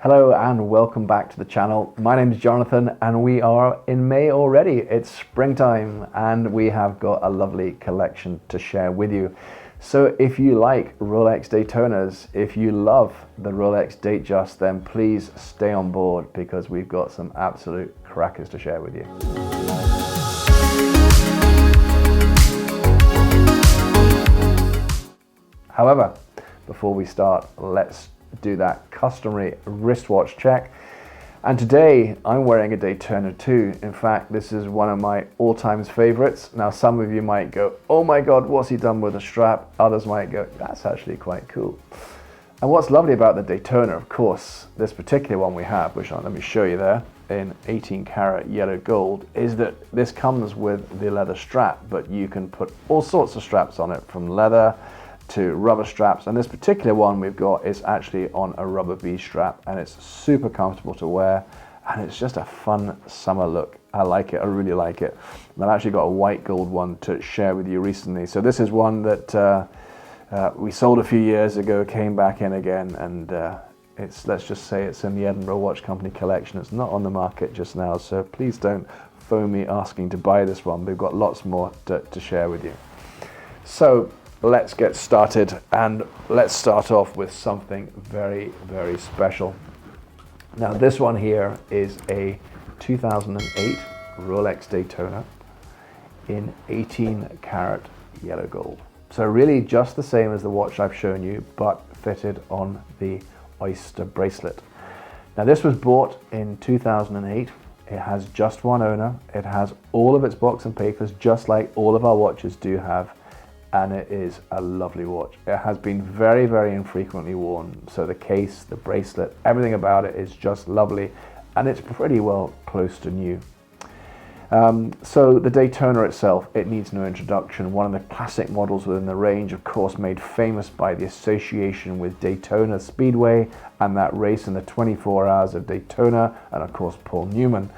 Hello and welcome back to the channel. My name is Jonathan and we are in May already. It's springtime and we have got a lovely collection to share with you. So if you like Rolex Daytonas, if you love the Rolex Datejust, then please stay on board because we've got some absolute crackers to share with you. However, before we start, let's do that customary wristwatch check. And today I'm wearing a Daytona 2. In fact, this is one of my all-time favorites. Now, some of you might go, oh my God, what's he done with the strap? Others might go, that's actually quite cool. And what's lovely about the Daytona, of course, this particular one we have, which let me show you there, in 18 karat yellow gold, is that this comes with the leather strap, but you can put all sorts of straps on it, from leather to rubber straps, and this particular one we've got is actually on a rubber V strap, and it's super comfortable to wear, and it's just a fun summer look. I like it, I really like it. And I've actually got a white gold one to share with you recently. So this is one that we sold a few years ago, came back in again, and let's just say it's in the Edinburgh Watch Company collection. It's not on the market just now, so please don't phone me asking to buy this one. We've got lots more to share with you. So let's get started, and let's start off with something very, very special. Now this one here is a 2008 Rolex Daytona in 18 karat yellow gold. So really just the same as the watch I've shown you, but fitted on the Oyster bracelet. Now this was bought in 2008. It has just one owner. It has all of its box and papers, just like all of our watches do have. And it is a lovely watch. It has been very, very infrequently worn. So the case, the bracelet, everything about it is just lovely, and it's pretty well close to new. So the Daytona itself, it needs no introduction. One of the classic models within the range, of course, made famous by the association with Daytona Speedway and that race in the 24 Hours of Daytona, and of course Paul Newman.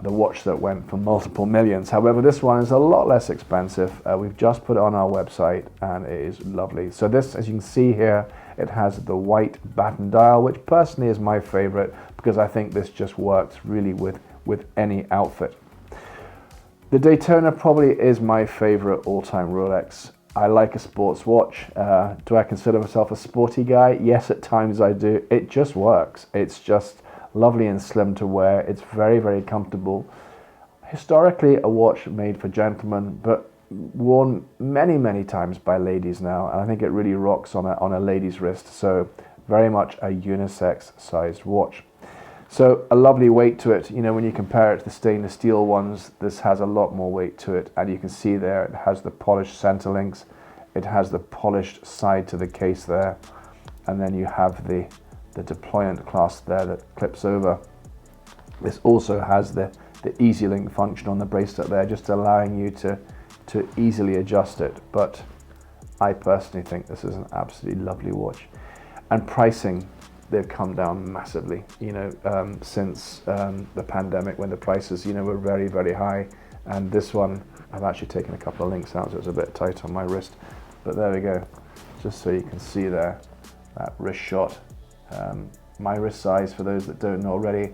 The watch that went for multiple millions. However, this one is a lot less expensive. We've just put it on our website and it is lovely. So this, as you can see here, it has the white batten dial, which personally is my favorite because I think this just works really with any outfit. The Daytona probably is my favorite all-time Rolex. I like a sports watch. Do I consider myself a sporty guy? Yes, at times I do. It just works. It's just lovely and slim to wear. It's very, very comfortable. Historically a watch made for gentlemen, but worn many, many times by ladies now, and I think it really rocks on a lady's wrist. So very much a unisex sized watch. So a lovely weight to it. You know, when you compare it to the stainless steel ones, this has a lot more weight to it, and you can see there it has the polished center links, it has the polished side to the case there, and then you have the deployant clasp there that clips over. This also has the easy link function on the bracelet there, just allowing you to easily adjust it. But I personally think this is an absolutely lovely watch. And pricing, they've come down massively, you know, since the pandemic, when the prices, you know, were very, very high. And this one, I've actually taken a couple of links out, so it's a bit tight on my wrist, but there we go. Just so you can see there, that wrist shot. My wrist size, for those that don't know already,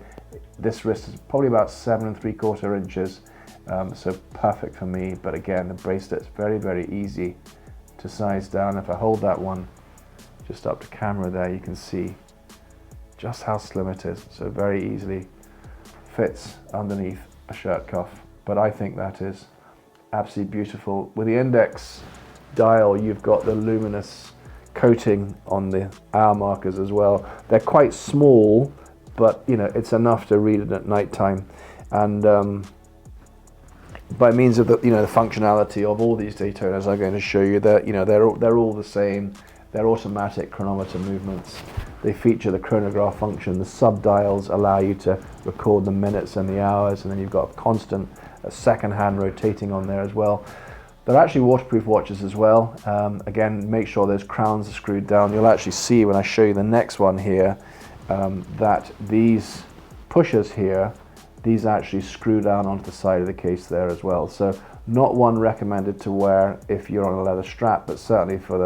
this wrist is probably about 7 3/4 inches, so perfect for me. But again, the bracelet's very, very easy to size down. If I hold that one just up to camera there, you can see just how slim it is. So very easily fits underneath a shirt cuff. But I think that is absolutely beautiful. With the index dial, you've got the luminous coating on the hour markers as well. They're quite small, but you know, it's enough to read it at night time. And by means of the functionality of all these Daytonas, I'm going to show you that they're all the same. They're automatic chronometer movements. They feature the chronograph function. The sub dials allow you to record the minutes and the hours, and then you've got a constant second hand rotating on there as well. They're actually waterproof watches as well. Again, make sure those crowns are screwed down. You'll actually see when I show you the next one here that these pushers here, these actually screw down onto the side of the case there as well. So not one recommended to wear if you're on a leather strap, but certainly for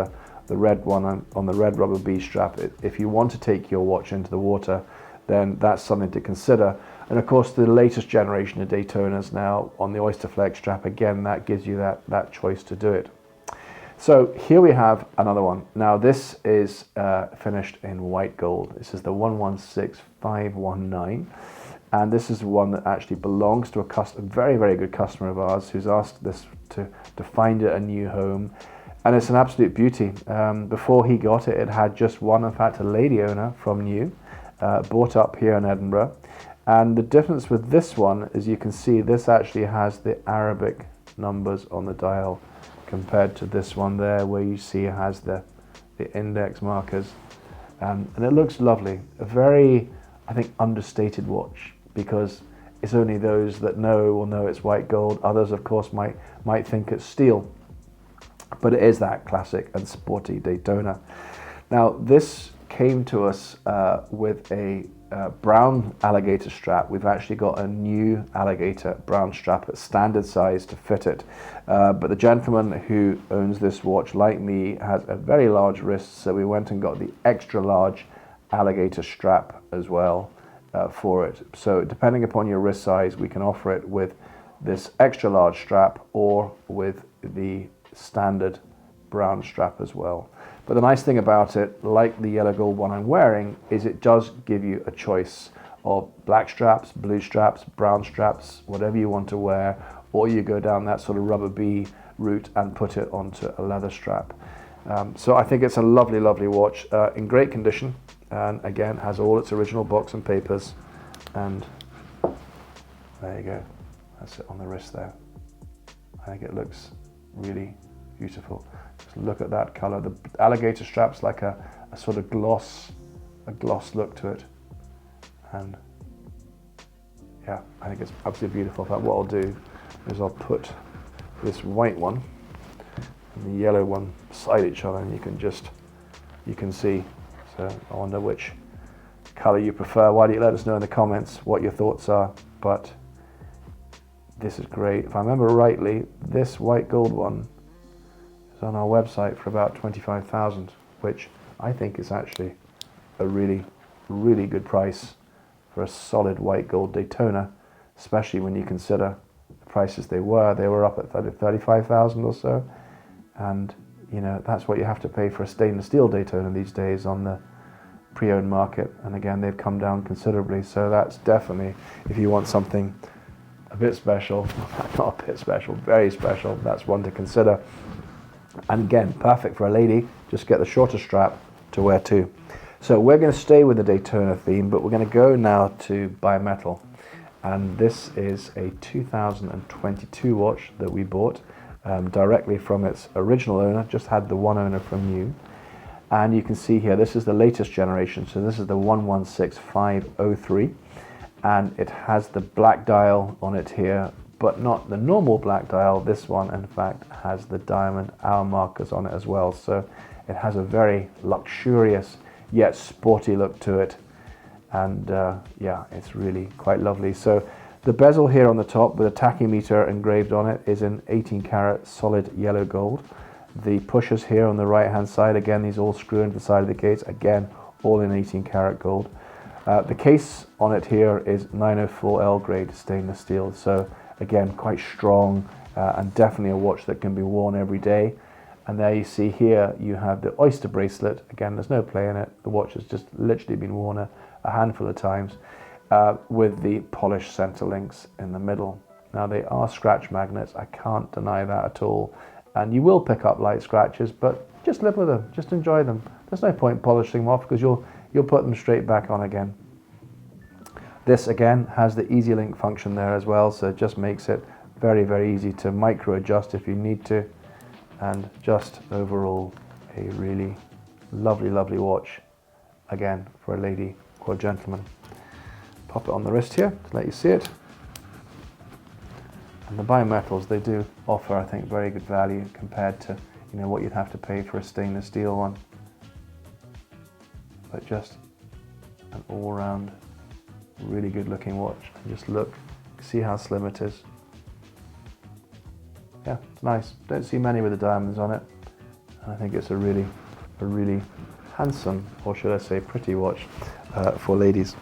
the red one on the red rubber B strap, if you want to take your watch into the water, then that's something to consider. And of course, the latest generation of Daytonas now on the Oyster Flex strap, again, that gives you that choice to do it. So here we have another one. Now this is finished in white gold. This is the 116519. And this is one that actually belongs to a very, very good customer of ours who's asked this to find it a new home. And it's an absolute beauty. Before he got it, it had just one, in fact, a lady owner from new, bought up here in Edinburgh. And the difference with this one is you can see this actually has the Arabic numbers on the dial compared to this one there where you see it has the index markers. And it looks lovely. A very, I think, understated watch, because it's only those that know will know it's white gold. Others, of course, might think it's steel. But it is that classic and sporty Daytona. Now, this came to us with a brown alligator strap. We've actually got a new alligator brown strap at standard size to fit it. But the gentleman who owns this watch, like me, has a very large wrist, so we went and got the extra large alligator strap as well for it. So depending upon your wrist size, we can offer it with this extra large strap or with the standard brown strap as well. But the nice thing about it, like the yellow gold one I'm wearing, is it does give you a choice of black straps, blue straps, brown straps, whatever you want to wear, or you go down that sort of rubber bee route and put it onto a leather strap. So I think it's a lovely, lovely watch, in great condition, and again has all its original box and papers. And there you go, that's it on the wrist there. I think it looks really beautiful. Just look at that color. The alligator strap's like a sort of gloss look to it. And yeah, I think it's absolutely beautiful. In fact, what I'll do is I'll put this white one and the yellow one beside each other, and you can see. So I wonder which color you prefer. Why don't you let us know in the comments what your thoughts are. But this is great. If I remember rightly, this white gold one is on our website for about 25,000, which I think is actually a really, really good price for a solid white gold Daytona, especially when you consider the prices they were up at 35,000 or so. And you know, that's what you have to pay for a stainless steel Daytona these days on the pre-owned market. And again, they've come down considerably. So that's definitely, if you want something a bit special, not a bit special, very special, that's one to consider. And again, perfect for a lady, just get the shorter strap to wear too. So we're going to stay with the Daytona theme, but we're going to go now to bimetal. And this is a 2022 watch that we bought directly from its original owner, just had the one owner from new. And you can see here, this is the latest generation, so this is the 116503. And it has the black dial on it here, but not the normal black dial. This one, in fact, has the diamond hour markers on it as well. So it has a very luxurious yet sporty look to it. And yeah, it's really quite lovely. So the bezel here on the top with a tachymeter engraved on it is in 18 karat solid yellow gold. The pushers here on the right hand side, again, these all screw into the side of the case, again, all in 18 karat gold. The case on it here is 904L grade stainless steel, so again, quite strong and definitely a watch that can be worn every day. And there you see here, you have the oyster bracelet. Again, there's no play in it. The watch has just literally been worn a handful of times with the polished center links in the middle. Now they are scratch magnets, I can't deny that at all. And you will pick up light scratches, but just live with them, just enjoy them. There's no point polishing them off because you'll put them straight back on again. This again has the easy link function there as well, so it just makes it very, very easy to micro adjust if you need to. And just overall a really lovely, lovely watch, again, for a lady or a gentleman. Pop it on the wrist here to let you see it. And the bimetals, they do offer, I think, very good value compared to, you know, what you'd have to pay for a stainless steel one. But just an all-round really good looking watch. And just look, see how slim it is. Yeah, it's nice. Don't see many with the diamonds on it. And I think it's a really handsome, or should I say pretty watch for ladies.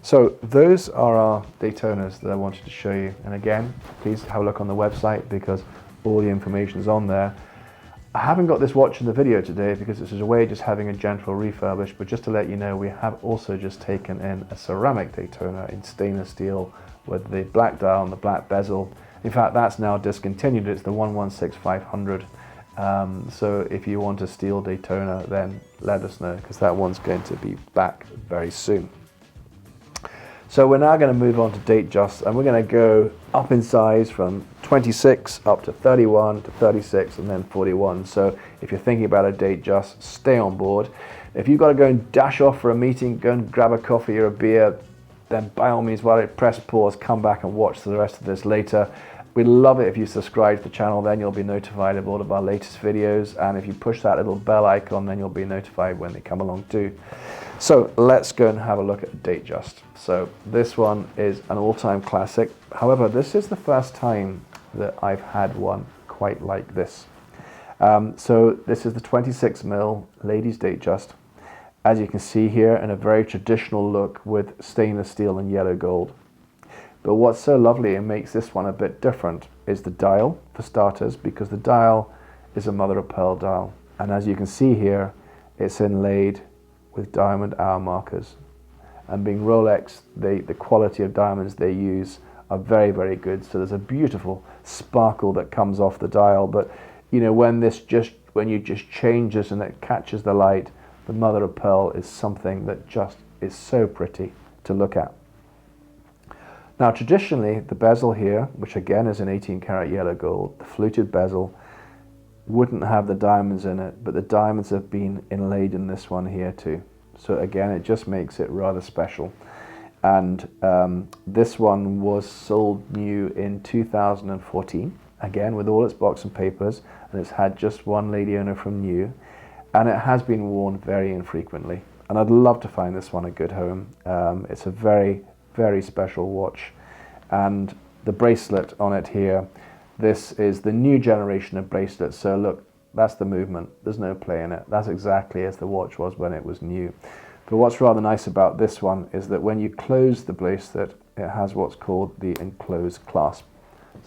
So those are our Daytonas that I wanted to show you. And again, please have a look on the website because all the information is on there. I haven't got this watch in the video today because this is a way of just having a gentle refurbish, but just to let you know, we have also just taken in a ceramic Daytona in stainless steel with the black dial and the black bezel. In fact, that's now discontinued. It's the 116500. So if you want a steel Daytona, then let us know because that one's going to be back very soon. So we're now going to move on to Datejust, and we're going to go up in size from 26 up to 31 to 36 and then 41. So if you're thinking about a Datejust, stay on board. If you've got to go and dash off for a meeting, go and grab a coffee or a beer, then by all means, while it press pause, come back and watch the rest of this later. We'd love it if you subscribe to the channel, then you'll be notified of all of our latest videos. And if you push that little bell icon, then you'll be notified when they come along too. So let's go and have a look at Datejust. So this one is an all-time classic. However, this is the first time that I've had one quite like this. So this is the 26mm ladies Datejust. As you can see here, in a very traditional look with stainless steel and yellow gold. But what's so lovely and makes this one a bit different is the dial, for starters, because the dial is a mother of pearl dial. And as you can see here, it's inlaid with diamond hour markers. And being Rolex, the quality of diamonds they use are very, very good. So there's a beautiful sparkle that comes off the dial. But you know, when you just change this and it catches the light, the mother of pearl is something that just is so pretty to look at. Now traditionally, the bezel here, which again is an 18 karat yellow gold, the fluted bezel, wouldn't have the diamonds in it, but the diamonds have been inlaid in this one here too. So again, it just makes it rather special. And this one was sold new in 2014, again with all its box and papers, and it's had just one lady owner from new, and it has been worn very infrequently. And I'd love to find this one a good home. It's a very, very special watch. And the bracelet on it here, this is the new generation of bracelets. So look, that's the movement. There's no play in it. That's exactly as the watch was when it was new. But what's rather nice about this one is that when you close the bracelet, it has what's called the enclosed clasp.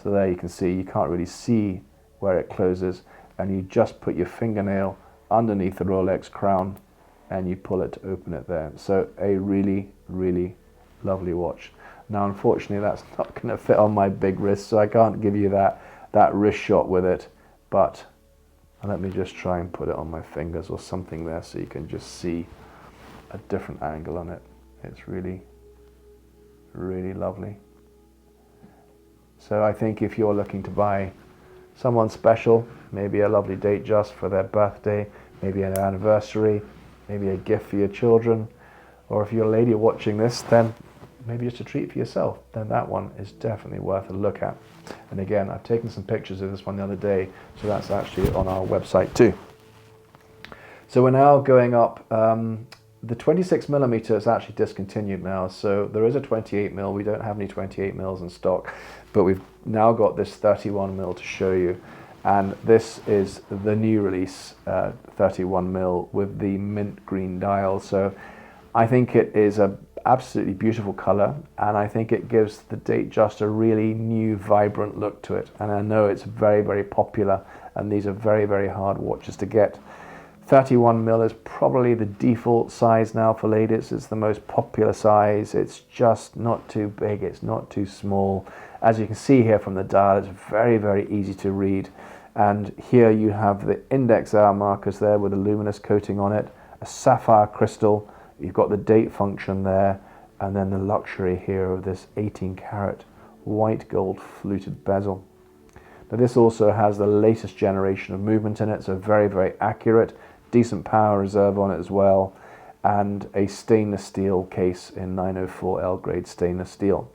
So there you can see, you can't really see where it closes, and you just put your fingernail underneath the Rolex crown and you pull it to open it there. So a really, really lovely watch. Now unfortunately that's not going to fit on my big wrist, so I can't give you that wrist shot with it, but let me just try and put it on my fingers or something there so you can just see a different angle on it. It's really, really lovely. So I think if you're looking to buy someone special, maybe a lovely Datejust for their birthday, maybe an anniversary, maybe a gift for your children, or if you're a lady watching this, then maybe just a treat for yourself, then that one is definitely worth a look at. And again, I've taken some pictures of this one the other day, so that's actually on our website too. So we're now going up, the 26mm is actually discontinued now, so there is a 28mm, we don't have any 28mm in stock, but we've now got this 31mm to show you. And this is the new release 31mm with the mint green dial. So I think it is a absolutely beautiful color, and I think it gives the Datejust a really new, vibrant look to it. And I know it's very, very popular, and these are very, very hard watches to get. 31mm is probably the default size now for ladies. It's the most popular size. It's just not too big, it's not too small. As you can see here from the dial, it's very, very easy to read. And here you have the index hour markers there with a luminous coating on it, a sapphire crystal. You've got the date function there, and then the luxury here of this 18 karat white gold fluted bezel. Now this also has the latest generation of movement in it, so very, very accurate, decent power reserve on it as well, and a stainless steel case in 904L grade stainless steel.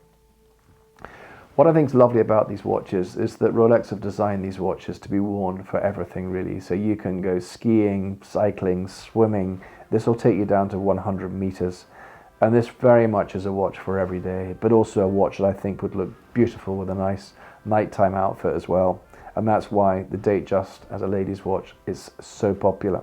What I think is lovely about these watches is that Rolex have designed these watches to be worn for everything really. So you can go skiing, cycling, swimming. This will take you down to 100 meters. And this very much is a watch for every day, but also a watch that I think would look beautiful with a nice nighttime outfit as well. And that's why the Datejust as a ladies' watch is so popular.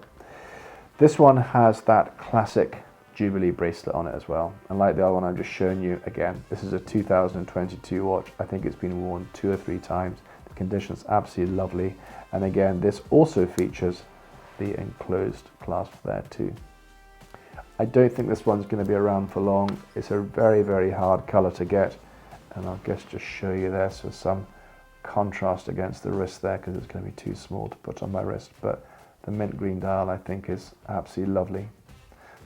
This one has that classic Jubilee bracelet on it as well. And like the other one I've just shown you, again, this is a 2022 watch. I think it's been worn 2 or 3 times. The condition's absolutely lovely. And again, this also features the enclosed clasp there too. I don't think this one's going to be around for long. It's a very, very hard color to get. And I'll just show you there, so some contrast against the wrist there, because it's going to be too small to put on my wrist. But the mint green dial, I think, is absolutely lovely.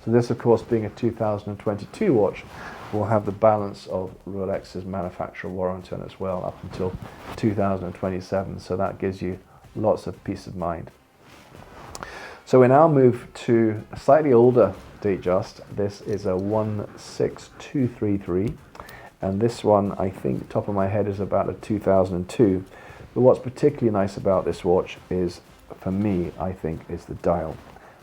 So this, of course, being a 2022 watch, will have the balance of Rolex's manufacturer warranty on it as well, up until 2027. So that gives you lots of peace of mind. So we now move to a slightly older Datejust. This is a 16233, and this one, I think, top of my head, is about a 2002. But what's particularly nice about this watch is, for me, I think, is the dial,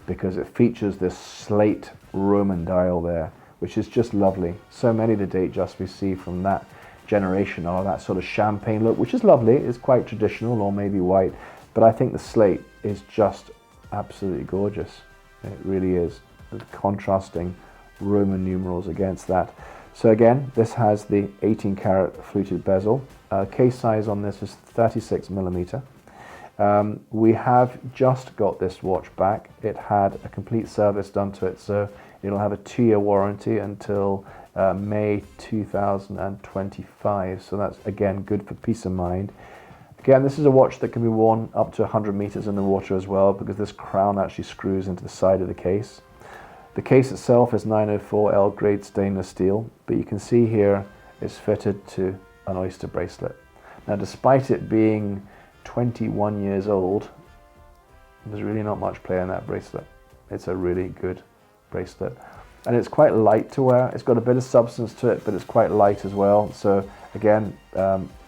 because it features this slate Roman dial there, which is just lovely. So many of the Datejusts we see from that generation are that sort of champagne look, which is lovely. It's quite traditional, or maybe white, but I think the slate is just absolutely gorgeous. It really is. The contrasting Roman numerals against that. So again, this has the 18 karat fluted bezel. Case size on this is 36mm. We have just got this watch back. It had a complete service done to it, so it'll have a 2-year warranty until May 2025. So that's, again, good for peace of mind. Again, this is a watch that can be worn up to 100 meters in the water as well, because this crown actually screws into the side of the case. The case itself is 904L grade stainless steel, but you can see here it's fitted to an oyster bracelet. Now, despite it being 21 years old, there's really not much play in that bracelet. It's a really good bracelet, and it's quite light to wear. It's got a bit of substance to it, but it's quite light as well. So again,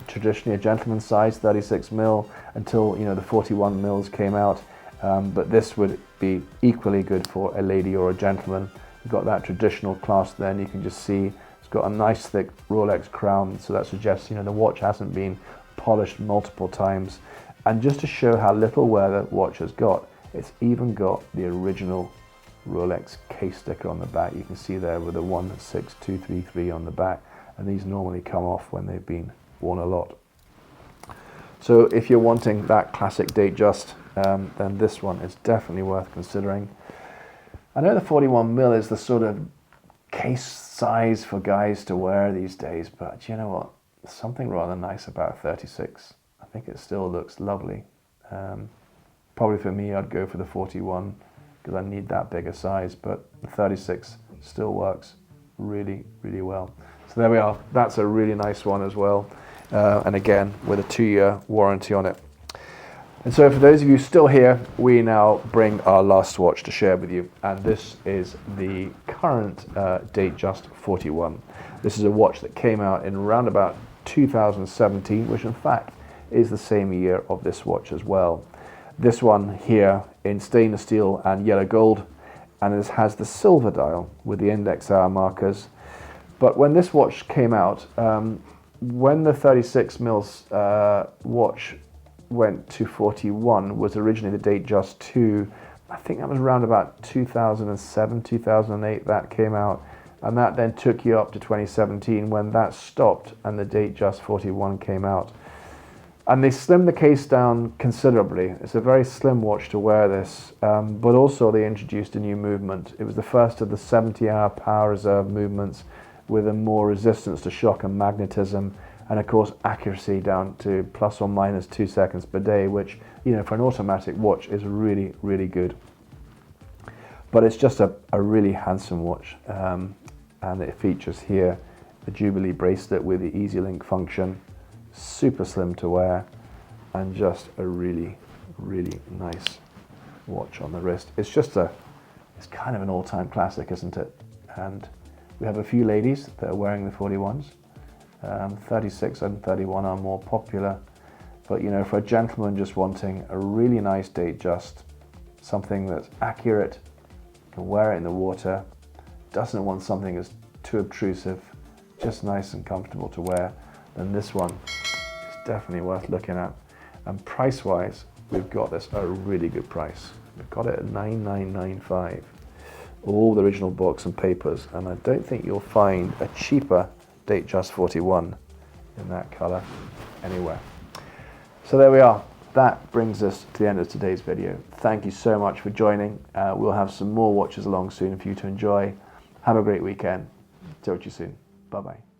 traditionally a gentleman's size, 36mm, until, you know, the 41mm came out. But this would be equally good for a lady or a gentleman. You've got that traditional clasp there, and you can just see it's got a nice thick Rolex crown, so that suggests, you know, the watch hasn't been polished multiple times. And just to show how little wear the watch has got, it's even got the original Rolex case sticker on the back. You can see there with the 16233 on the back, and these normally come off when they've been worn a lot. So if you're wanting that classic Datejust, then this one is definitely worth considering. I know the 41mm is the sort of case size for guys to wear these days, but you know what? There's something rather nice about 36. I think it still looks lovely. Probably for me, I'd go for the 41 because I need that bigger size, but the 36 still works really, really well. So there we are. That's a really nice one as well. And again, with a 2-year warranty on it. And so for those of you still here, we now bring our last watch to share with you. And this is the current Datejust 41. This is a watch that came out in around about 2017, which in fact is the same year of this watch as well. This one here in stainless steel and yellow gold, and it has the silver dial with the index hour markers. But when this watch came out, when the 36mm watch went to 41, was originally the Datejust 2. I think that was around about 2007, 2008 that came out, and that then took you up to 2017 when that stopped and the Datejust 41 came out. And they slimmed the case down considerably. It's a very slim watch to wear this, but also they introduced a new movement. It was the first of the 70-hour power reserve movements with a more resistance to shock and magnetism, and of course accuracy down to plus or minus 2 seconds per day, which, you know, for an automatic watch is really, really good. But it's just a really handsome watch, and it features here the Jubilee bracelet with the Easy Link function, super slim to wear, and just a really, really nice watch on the wrist. It's kind of an all-time classic, isn't it? And we have a few ladies that are wearing the 41s. 36 and 31 are more popular, but you know, for a gentleman just wanting a really nice Datejust, something that's accurate, can wear it in the water, doesn't want something that's too obtrusive, just nice and comfortable to wear, then this one is definitely worth looking at. And price-wise, we've got this at a really good price. We've got it at $9,995. all the original box and papers, and I don't think you'll find a cheaper Datejust 41 in that color anywhere. So there we are. That brings us to the end of today's video. Thank you so much for joining. We'll have some more watches along soon for you to enjoy. Have a great weekend. Talk to you soon. Bye-bye.